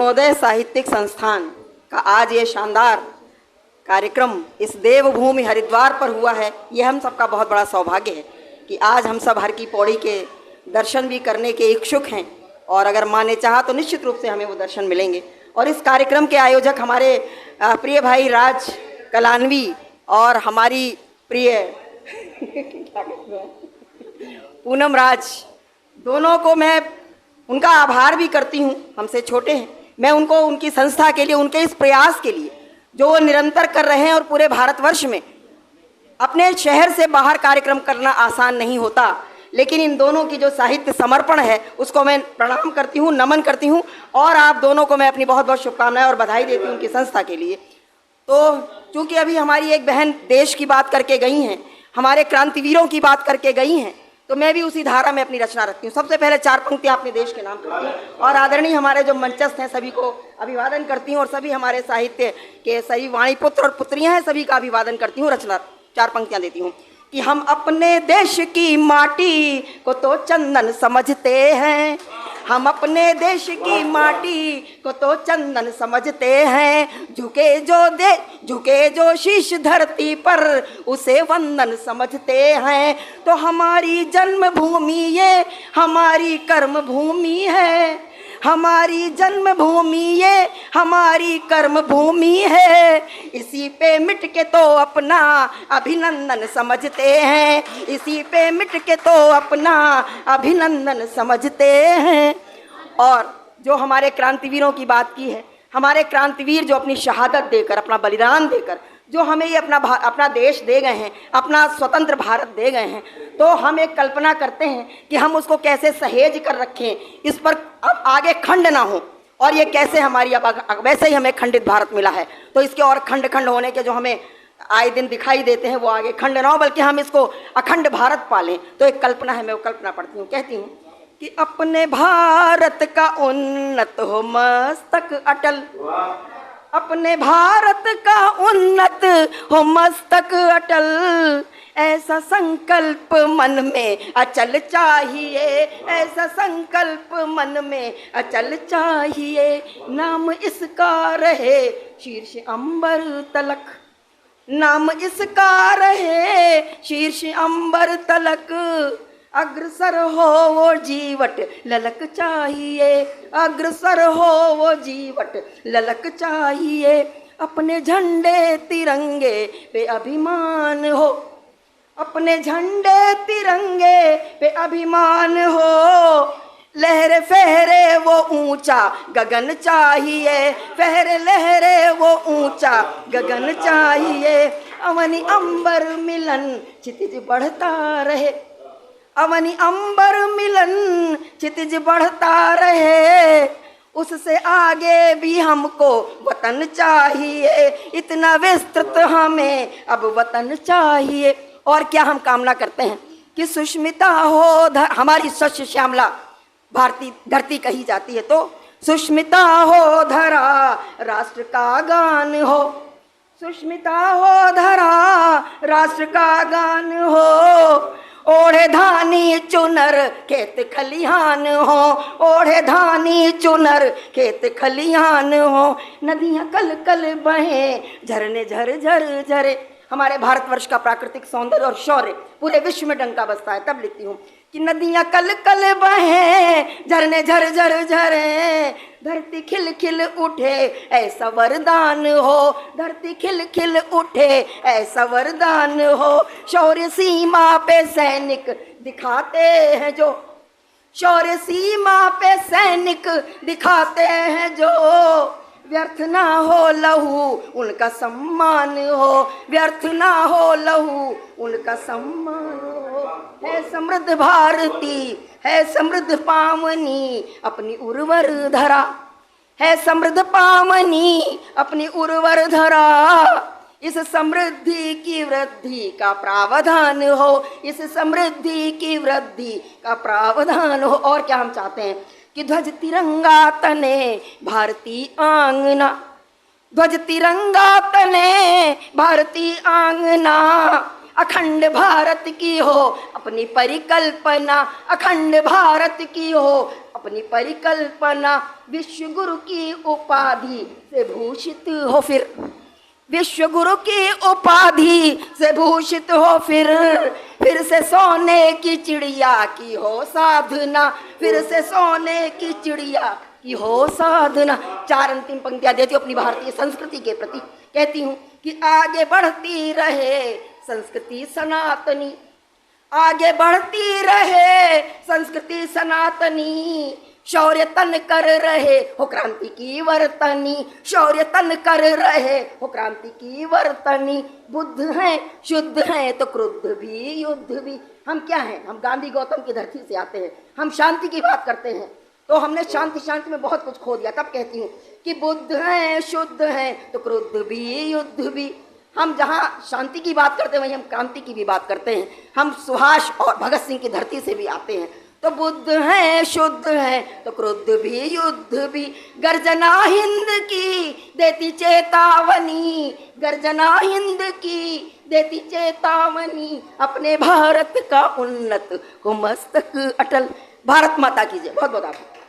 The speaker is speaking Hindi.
अरुणोदय साहित्यिक संस्थान का आज ये शानदार कार्यक्रम इस देवभूमि हरिद्वार पर हुआ है। ये हम सबका बहुत बड़ा सौभाग्य है कि आज हम सब हर की पौड़ी के दर्शन भी करने के इच्छुक हैं और अगर माँ ने चाहा तो निश्चित रूप से हमें वो दर्शन मिलेंगे। और इस कार्यक्रम के आयोजक हमारे प्रिय भाई राज कलानवी और हमारी प्रिय पूनम राज, दोनों को मैं उनका आभार भी करती हूँ। हमसे छोटे हैं, मैं उनको उनकी संस्था के लिए, उनके इस प्रयास के लिए जो वो निरंतर कर रहे हैं और पूरे भारतवर्ष में अपने शहर से बाहर कार्यक्रम करना आसान नहीं होता, लेकिन इन दोनों की जो साहित्य समर्पण है उसको मैं प्रणाम करती हूँ, नमन करती हूँ और आप दोनों को मैं अपनी बहुत बहुत शुभकामनाएं और बधाई देती हूँ उनकी संस्था के लिए। तो चूँकि अभी हमारी एक बहन देश की बात करके गई हैं, हमारे क्रांतिवीरों की बात करके गई हैं, तो मैं भी उसी धारा में अपनी रचना रखती हूँ। सबसे पहले 4 पंक्तियाँ अपने देश के नाम करती हूँ और आदरणीय हमारे जो मंचस्थ हैं सभी को अभिवादन करती हूँ और सभी हमारे साहित्य के सभी वाणी पुत्र और पुत्रियाँ हैं सभी का अभिवादन करती हूँ। रचना 4 पंक्तियाँ देती हूँ कि हम अपने देश की माटी को तो चंदन समझते हैं, हम अपने देश की माटी को तो चंदन समझते हैं, झुके जो शीश धरती पर उसे वंदन समझते हैं। तो हमारी जन्मभूमि ये हमारी कर्म भूमि है, हमारी जन्मभूमि ये हमारी कर्म भूमि है, इसी पे मिट के तो अपना अभिनंदन समझते हैं, इसी पे मिट के तो अपना अभिनंदन समझते हैं। और जो हमारे क्रांतिवीरों की बात की है, हमारे क्रांतिवीर जो अपनी शहादत देकर, अपना बलिदान देकर जो हमें ये अपना देश दे गए हैं, अपना स्वतंत्र भारत दे गए हैं, तो हम एक कल्पना करते हैं कि हम उसको कैसे सहेज कर रखें, इस पर अब आगे खंड ना हो। और ये कैसे हमारी अब वैसे ही हमें खंडित भारत मिला है, तो इसके और खंड खंड होने के जो हमें आए दिन दिखाई देते हैं वो आगे खंड ना हो, बल्कि हम इसको अखंड भारत पालें। तो एक कल्पना है, मैं वो कल्पना पढ़ती हूँ। कहती हूँ कि अपने भारत का उन्नत हो मस्तक अटल, अपने भारत का उन्नत हो मस्तक अटल, ऐसा संकल्प मन में अचल चाहिए, ऐसा संकल्प मन में अचल चाहिए, नाम इसका रहे शीर्ष अंबर तलक, नाम इसका रहे शीर्ष अंबर तलक, अग्रसर हो वो जीवट ललक चाहिए, अग्रसर हो वो जीवट ललक चाहिए, अपने झंडे तिरंगे पे अभिमान हो, अपने झंडे तिरंगे पे अभिमान हो, लहरे फहरे वो ऊंचा गगन चाहिए, फहरे लहरे वो ऊंचा गगन चाहिए, अवनि अंबर मिलन क्षितिज बढ़ता रहे, अवनि अंबर मिलन क्षितिज बढ़ता रहे, उससे आगे भी हमको वतन चाहिए, इतना विस्तृत हमें अब वतन चाहिए। और क्या हम कामना करते हैं कि सुष्मिता हो हमारी स्वच्छ श्यामला भारती धरती कही जाती है, तो सुष्मिता हो धरा राष्ट्र का गान हो, सुष्मिता हो धरा राष्ट्र का गान हो, ओढ़े धानी चुनर खेत खलिहान हो, ओढ़े धानी चुनर खेत खलिहान हो, नदियाँ कल कल बहें झरने झर झर झरे। हमारे भारतवर्ष का प्राकृतिक सौंदर्य और शौर्य पूरे विश्व में डंका बजता है। तब लिखती हूँ कि नदियाँ कल कल बहें झरने झर झर झरे, धरती खिल खिल उठे ऐसा वरदान हो, धरती खिल खिल उठे ऐसा वरदान हो, शौर्य सीमा पे सैनिक दिखाते हैं जो, शौर्य सीमा पे सैनिक दिखाते हैं जो, व्यर्थ ना हो लहू उनका सम्मान हो, व्यर्थ ना हो लहू उनका सम्मान हो, है समृद्ध भारती है समृद्ध पावनी अपनी उर्वर धरा, है समृद्ध पावनी अपनी उर्वर धरा, इस समृद्धि की वृद्धि का प्रावधान हो, इस समृद्धि की वृद्धि का प्रावधान हो। और क्या हम चाहते हैं कि ध्वज तिरंगा तने भारती आंगना, ध्वज तिरंगा तने भारती आंगना, अखंड भारत की हो अपनी परिकल्पना, अखंड भारत की हो अपनी परिकल्पना विश्व गुरु की उपाधि से भूषित हो, विश्व गुरु की उपाधि से भूषित हो, फिर से सोने की चिड़िया की हो साधना, फिर से सोने की चिड़िया की हो साधना। 4 अंतिम पंक्तियां देती हूँ अपनी भारतीय संस्कृति के प्रति। कहती हूँ कि आगे बढ़ती रहे संस्कृति सनातनी, आगे बढ़ती रहे संस्कृति सनातनी, शौर्य तन कर रहे हो क्रांति की वर्तनी, शौर्य तन कर रहे हो क्रांति की वर्तनी। बुद्ध हैं शुद्ध हैं तो क्रुद्ध भी युद्ध भी। हम क्या हैं? हम गांधी गौतम की धरती से आते हैं, हम शांति की बात करते हैं, तो हमने शांति में बहुत कुछ खो दिया। तब कहती हूँ कि बुद्ध हैं शुद्ध हैं तो क्रुद्ध भी युद्ध भी। हम जहाँ शांति की बात करते हैं वहीं हम क्रांति की भी बात करते हैं। हम सुभाष और भगत सिंह की धरती से भी आते हैं। तो बुद्ध हैं शुद्ध हैं तो क्रुद्ध भी युद्ध भी। गर्जना हिंद की देती चेतावनी, गर्जना हिंद की देती चेतावनी, अपने भारत का उन्नत हो मस्तक अटल। भारत माता की जय। बहुत बहुत आभार।